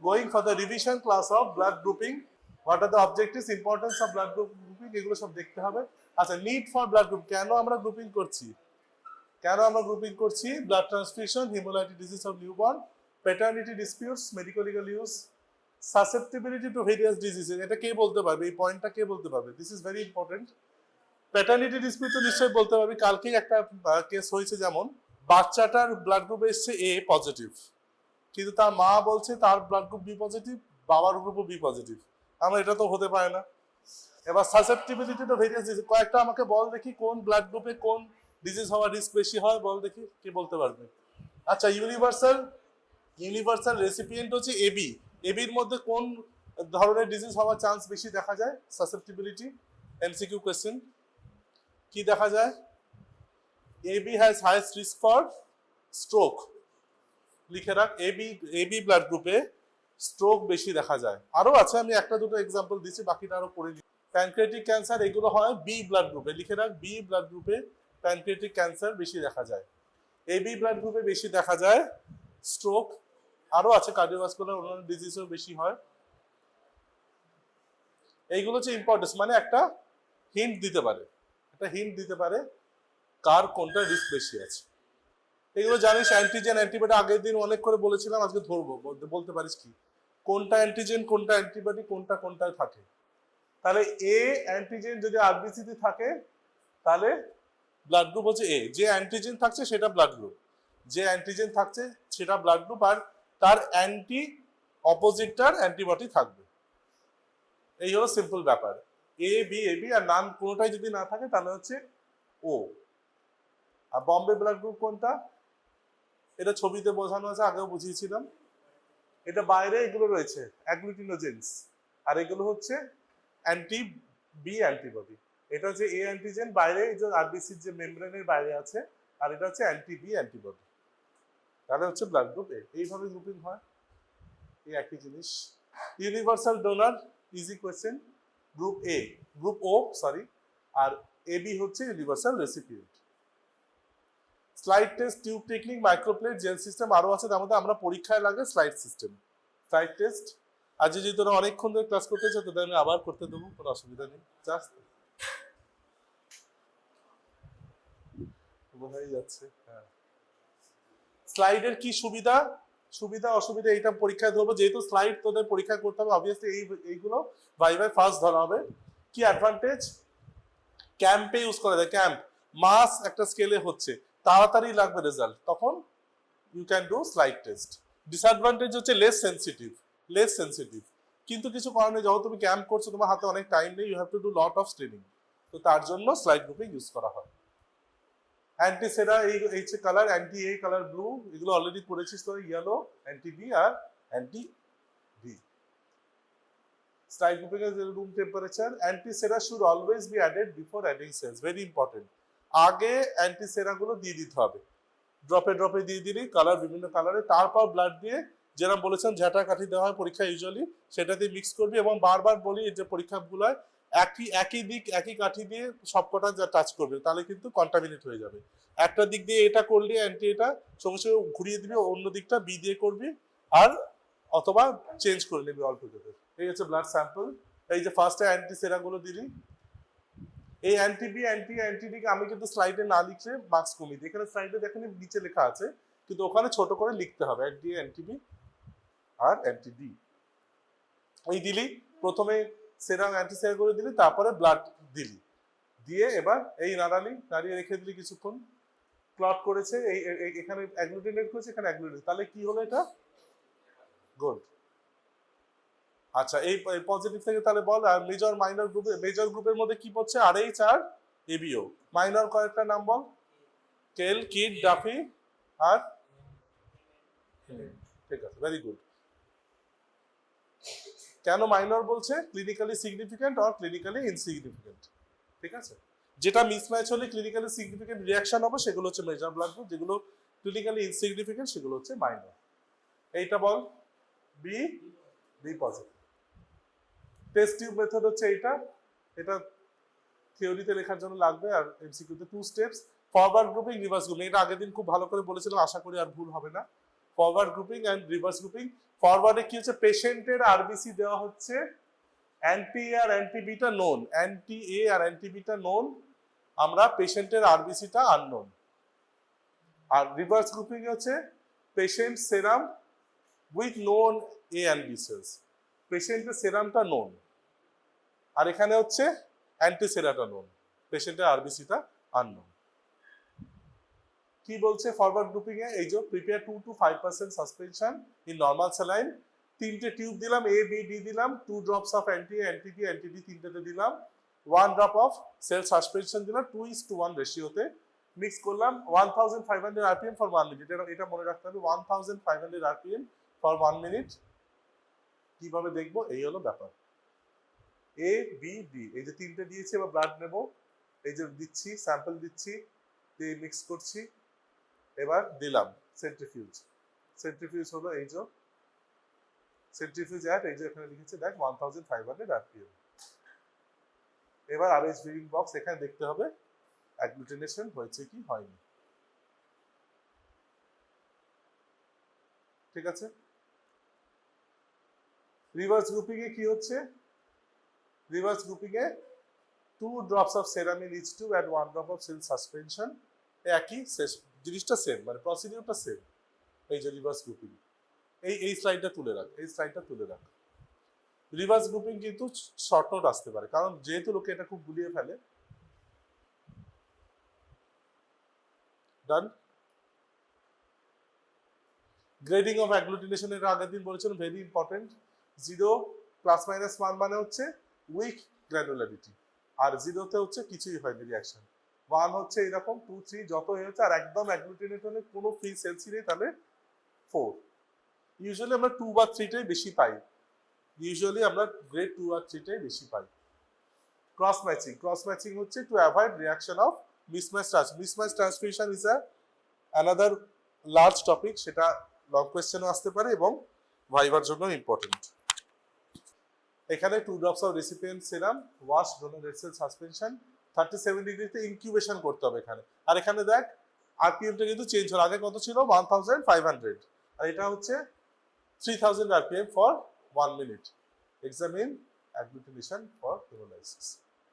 going for the revision class of blood grouping. What are the objectives, importance of blood grouping, এগুলো সব দেখতে হবে। আচ্ছা, need for blood group, কেন আমরা গ্রুপিং করছি? Blood transfusion, haemolytic disease of newborn, paternity disputes, medical legal use, susceptibility to various diseases. এটা কে বলতে পারবে? এই পয়েন্টটা কে বলতে পারবে? This is very important. Paternity dispute তো নিশ্চয়ই বলতে পারবে। কালকেই একটা কেস হয়েছে, যেমন বাচ্চাটার ব্লাড গ্রুপ এসছে এ পজিটিভ, কিন্তু তার মা বলছে তার ব্লাড গ্রুপ বি পজিটিভ, বাবার গ্রুপও বি পজিটিভ। আমরা এটা তো হতে পারে না। এবার সাসেপ্টিবিলিটি টু ভেরিয়াস ডিজিজ, কয়েকটা আমাকে বল দেখি কোন ব্লাড গ্রুপে কোন ডিজিজ হওয়ার রিস্ক বেশি হয়, বল দেখি কে বলতে পারবে। আচ্ছা, ইউনিভার্সাল রেসিপিয়েন্ট হচ্ছে এবি। এবির মধ্যে কোন ধরনের ডিজিজ হওয়ার চান্স বেশি দেখা যায়? সাসেপ্টিবিলিটি। এমসিকিউ কোয়েশ্চেন, কি দেখা যায়? AB has highest risk for stroke. লিখে রাখ, এবি ব্লাড গ্রুপে স্ট্রোক বেশি দেখা যায়। আরো আছে, আমি একটা দুটো এক্সাম্পল দিচ্ছি, বাকিটা আরো পড়ে নিই। প্যানক্রিয়াটিক ক্যান্সার, এগুলো হয় বি ব্লাড গ্রুপে। লিখে রাখ, বি ব্লাড গ্রুপে প্যানক্রিয়াটিক ক্যান্সার বেশি দেখা যায়। এবি ব্লাড গ্রুপে বেশি দেখা যায় স্ট্রোক। আরো আছে, কার্ডিওভাস্কুলার অন্যান্য ডিজিজও বেশি হয়। এইগুলো হচ্ছে ইম্পর্টেন্স, মানে একটা হিন্ট দিতে পারে কার কোনটা রিস্ক বেশি আছে। এগুলো জানিস, অ্যান্টিজেন অ্যান্টিবডি আগের দিন অনেক করে বলেছিলাম, আজকে ধরবো। বলতে পারিস কি কোনটা অ্যান্টিজেন, কোনটা অ্যান্টিবডি, কোনটা কোনটায় থাকে? তাহলে এ অ্যান্টিজেন যদি আরবিসি তে থাকে তাহলে ব্লাড গ্রুপ হচ্ছে এ। যে অ্যান্টিজেন থাকছে সেটা ব্লাড গ্রুপ, আর তার অ্যান্টি অপোজিটটার অ্যান্টিবডি থাকবে। এই হলো সিম্পল ব্যাপার। এ বি আর নাম কোনোটাই যদি না থাকে তাহলে হচ্ছে ও। আর বম্বে ব্লাড গ্রুপ কোনটা? এটা ছবিতে বোঝানো আছে, আগেও বুঝিয়েছিলাম। এটা বাইরে এগুলো রয়েছে অ্যাগ্লুটিনোজেন্স, আর এগুলো হচ্ছে অ্যান্টি বি অ্যান্টিবডি। এটা হচ্ছে এ অ্যান্টিজেন বাইরে, এই যে আরবিসির যে মেমব্রেনের বাইরে আছে, আর এটা হচ্ছে অ্যান্টি বি অ্যান্টিবডি। তাহলে হচ্ছে ব্লাড গ্রুপ এ। এইভাবে গ্রুপিং হয়, এই একই জিনিস। Universal donor, easy question. Group O আর এবি হচ্ছে universal recipient. Slide test, tube technique, microplate, gel system, আরো আছে। তার মধ্যে আমরা পরীক্ষায় লাগে স্লাইড টেস্ট। আজ যদি তোরা অনেকক্ষণ ধরে ক্লাস করতে চাও তোদের আমি আবার করতে দেবো, কোনো অসুবিধা নেই। জাস্ট বোঝাই যাচ্ছে। হ্যাঁ, স্লাইডের কি সুবিধা অসুবিধা এটা পরীক্ষায় ধরবো। যেহেতু স্লাইড তোদের পরীক্ষা করতে হবে, অবভিয়াসলি এইগুলো ভাইভায় ফার্স্ট ধরা হবে। কি অ্যাডভান্টেজ? ক্যাম্পে ইউজ করা যায়। ক্যাম্প মাস একটা স্কেলে হচ্ছে, তাড়াতাড়ি লাগবে রেজাল্ট, তখন you can do slide test. Disadvantage হচ্ছে লেস সেন্সিটিভ, কিন্তু কিছু করার নেই। যখন তুমি ক্যাম্প করছো তোমার হাতে অনেক টাইম নেই, you have to do lot of straining, তো তার জন্য স্লাইড গ্রুপিং ইউজ করা হয়। অ্যান্টি সেরা, এই হচ্ছে colour, anti A colour blue, এগুলো অলরেডি পড়েছিস তো। ইয়েলো অ্যান্টি বি আর অ্যান্টি ভি। স্লাইড গ্রুপিং এর room temperature, anti sera should always be added before adding cells, very important. আগে অ্যান্টি সেরা গুলো দিয়ে দিতে হবে, ড্রপে দিয়ে দিলেই কালার বিভিন্ন কালারে। তারপর ব্লাড দিয়ে, যেরকম বলেছেন ঝাঁটা কাঠি দেওয়া হয় পরীক্ষা ইউজুয়ালি, সেটাতে মিক্স করবি। এবং বারবার বলি যে পরীক্ষাগুলো একই কাঠি দিয়ে সবকটা যা টাচ করবে, তাহলে কিন্তু কন্টামিনেট হয়ে যাবে। একটা দিক দিয়ে এটা করলে অ্যান্টি, এটা সঙ্গে সঙ্গে ঘুরিয়ে দিবি, অন্য দিকটা বি দিয়ে করবি, আর অথবা চেঞ্জ করে নিবি অল্প করে। এই হচ্ছে ব্লাড স্যাম্পল। এই যে ফার্স্টে অ্যান্টি সেরাগুলো দিলি। এই অ্যান্টি বি অ্যান্টি ডি আমি কিন্তু স্লাইডে না লিখলে মার্কস কমিয়ে দিই। এখানে স্লাইডে দেখেন নিচে লেখা আছে, কিন্তু ওখানে ছোট করে লিখতে হবে অ্যান্টি বি আর অ্যান্টি ডি। এই দিলি, প্রথমে সেরাম অ্যান্টি সেরা করে দিলি, তারপরে ব্লাড দিলি, দিয়ে এবার এই নাড়িয়ে রেখে দিলি কিছুক্ষণ। ক্লট করেছে, এই এখানে অ্যাগ্লুটিনেট করেছে, এখানে অ্যাগ্লুটিনেট, তাহলে কি হলো এটা? গুড। আচ্ছা, এই পজিটিভ থেকে তাহলে বল, আর মেজর গ্রুপের মধ্যে কি পড়ছে? আরএইচ আর এবিও। মাইনর কয়েকটা নাম বল। কেল, কিড, ডাফি আর ঠিক আছে, ভেরি গুড। কেন মাইনর বলছে? Clinically significant or clinically insignificant. ঠিক আছে, যেটা মিসম্যাচ হলে ক্লিনিক্যালি সিগনিফিকেন্ট রিঅ্যাকশন হবে সেগুলো হচ্ছে মেজর ব্লাড গ্রুপ, যেগুলো ক্লিনিক্যালি ইনসিগনিফিকেন্ট সেগুলো হচ্ছে মাইনর। এইটা বল, B positive. Test tube method হচ্ছে এটা থিওরিতে লেখার জন্য লাগবে, আর এমসিকিউতে 2 steps. Forward grouping, reverse grouping, এটা আগের দিন খুব ভালো করে বলেছিলাম, আশা করি আর ভুল হবে না। Forward grouping and reverse grouping. ফরওয়ার্ডে কি হচ্ছে, পেশেন্টের আরবিসি দেওয়া হচ্ছে, অ্যান্টি আর anti beta known, anti A আর অ্যান্টি বিটা নোন, আমরা পেশেন্টের আরবিসিটা আননোন। আর রিভার্স গ্রুপিং হচ্ছে patient serum with known A and B cells, পেশেন্টের সেরামটা নোন, আর এখানে হচ্ছে অ্যান্টিসেরাটা নোন, পেশেন্টের আরবিসিটা আননোন। কি বলছে ফরওয়ার্ড গ্রুপিং এ, এই যে prepare 2 to 5% suspension in normal saline, তিনটে টিউব দিলাম, এ বি ডি দিলাম, 2 drops of anti anti D তিনটেতে দিলাম, 1 drop অফ সেল সাসপেনশন দিলাম 2:1 রেশিওতে, মিক্স করলাম 1500 rpm ফর 1 মিনিট। এটা মনে রাখতে হবে 1500 rpm ফর 1 মিনিট। কিভাবে দেখবো, এই হলো ব্যাপার। এ বি ডি এই যে তিনটে দিয়েছি, এবার ব্লাড নেব, এই যে দিচ্ছি, স্যাম্পল দিচ্ছি, দিয়ে মিক্স করছি, এবার দিলাম সেন্ট্রিফিউজ, সেন্ট্রিফিউজ হলো এই যে সেন্ট্রিফিউজ অ্যাট, এই যে এখানে লিখেছে দেখ 1500 rpm। এবার আরএস ভিউইং বক্স, এখানে দেখতে হবে অ্যাগ্লুটিনেশন হয়েছে কি হয়নি, ঠিক আছে। রিভার্স গ্রুপিং এ কি হচ্ছে, রিভার্স গ্রুপিং এ 2 drops of serum in each to add 1 drop of cell suspension, একই জিনিসটা সেম, মানে প্রসিডিউরটা সেম। এই যে রিভার্স গ্রুপিং, এই স্লাইডটা তুলে রাখ, এই স্লাইডটা তুলে রাখ। রিভার্স গ্রুপিং কিন্তু শর্ট নোট আসতে পারে, কারণ যেহেতু লোকে এটা খুব গুলিয়ে ফেলে। ডান। গ্রেডিং অফ অ্যাগ্লুটিনেশনের আগের দিন বলেছিলাম ভেরি ইম্পর্টেন্ট, 0 ±1 মানে হচ্ছে উইক গ্র্যানুলারিটি, আর 0তে হচ্ছে কিছুই হয়নি রিঅ্যাকশন, 1 হচ্ছে এরকম, 2 3 যত হয়েছে, আর একদম অ্যাগ্লুটিনেট হলে কোনো ফ্রি সেলসই নেই, তাহলে 4। ইউজুয়ালি আমরা 2 বা 3টাই বেশি পাই, ইউজুয়ালি আমরা গ্রেড 2 আর 3টাই বেশি পাই। ক্রস ম্যাচিং, ক্রস ম্যাচিং হচ্ছে to avoid reaction of mismatch mismatch transfusion is another large topic, সেটা লং কোয়েশ্চেনও আসতে পারে এবং ভাইবার জন্য ইম্পর্টেন্ট। এখানে 2 drops of recipient serum wash donor red cell suspension 37 ডিগ্রিতে ইনকিউবেশন করতে হবে এখানে। আর এখানে দেখ আরপিএমটা কিন্তু চেঞ্জ হলো, আগে কত ছিল 1500, আর এটা হচ্ছে 3000 rpm for 1 minute. Examine agglutination for haemolysis.